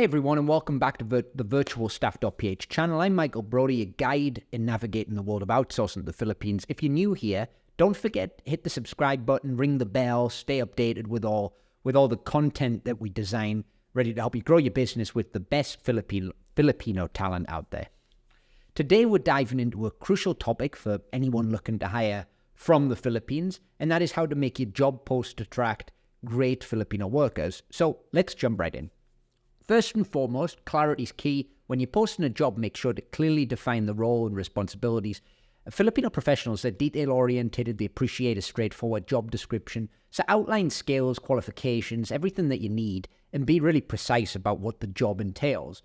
everyone, and welcome back to the VirtualStaff.ph channel. I'm Michael Brody, a guide in navigating the world of outsourcing to the Philippines. If you're new here, don't forget, hit the subscribe button, ring the bell, stay updated with all the content that we design, ready to help you grow your business with the best Filipino talent out there. Today, we're diving into a crucial topic for anyone looking to hire from the Philippines, and that is how to make your job post attract great Filipino workers. So let's jump right in. First and foremost, clarity is key. When you're posting a job, make sure to clearly define the role and responsibilities. Filipino professionals are detail-oriented. They appreciate a straightforward job description. So outline skills, qualifications, everything that you need, and be really precise about what the job entails.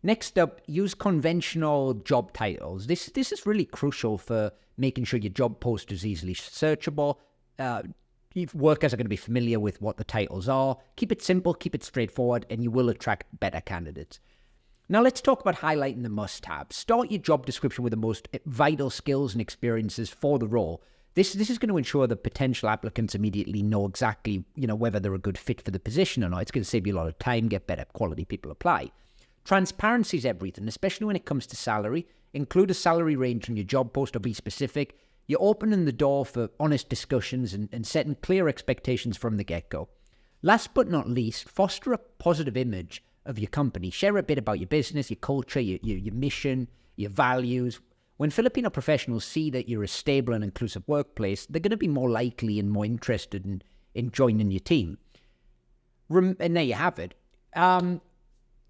Next up, use conventional job titles. This is really crucial for making sure your job post is easily searchable. Workers are going to be familiar with what the titles are. Keep it simple, keep it straightforward, and you will attract better candidates. Now let's talk about highlighting the must-haves. Start your job description with the most vital skills and experiences for the role. This is going to ensure that potential applicants immediately know exactly, whether they're a good fit for the position or not. It's going to save you a lot of time, get better quality people apply. Transparency is everything, especially when it comes to salary. Include a salary range in your job post or be specific. You're opening the door for honest discussions and setting clear expectations from the get-go. Last but not least, foster a positive image of your company. Share a bit about your business, your culture, your mission, your values. When Filipino professionals see that you're a stable and inclusive workplace, they're going to be more likely and more interested in joining your team. And there you have it.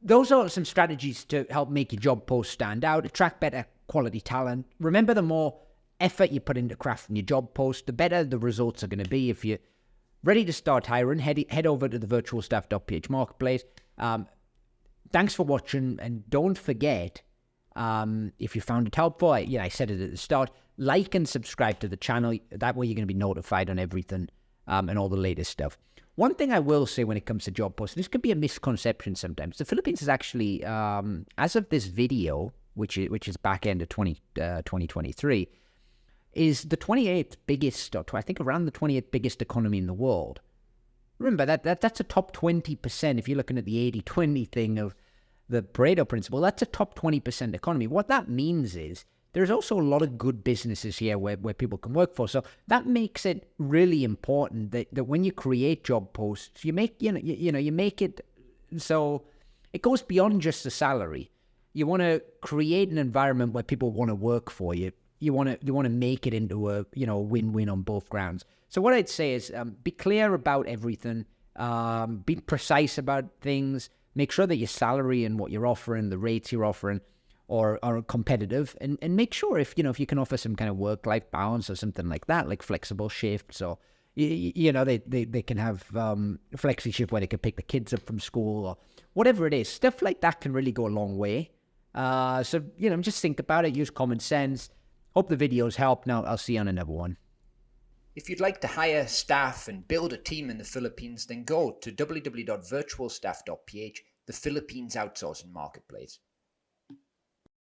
Those are some strategies to help make your job post stand out, attract better quality talent. Remember, the more effort you put into crafting your job post, the better the results are going to be. If you're ready to start hiring, head over to the VirtualStaff.ph marketplace. Thanks for watching, and don't forget, if you found it helpful, I said it at the start, like and subscribe to the channel. That way you're going to be notified on everything and all the latest stuff. One thing I will say when it comes to job posts, this could be a misconception sometimes. The Philippines is actually, as of this video, which is back end of 2023, is the 28th biggest, or I think around the 28th biggest economy in the world. Remember, that's a top 20%. If you're looking at the 80-20 thing of the Pareto principle, that's a top 20% economy. What that means is there's also a lot of good businesses here where people can work for. So that makes it really important that when you create job posts, you make you make it so it goes beyond just the salary. You want to create an environment where people want to work for you. You want to make it into a win-win on both grounds. So what I'd say is be clear about everything, be precise about things, make sure that your salary and what you're offering, the rates you're offering, are competitive, and make sure if you can offer some kind of work-life balance or something like that, like flexible shifts, or they can have flexi shift where they can pick the kids up from school or whatever it is. Stuff like that can really go a long way. So just think about it, use common sense. Hope the videos help. Now I'll see you on another one. If you'd like to hire staff and build a team in the Philippines, then go to www.virtualstaff.ph, the Philippines outsourcing marketplace.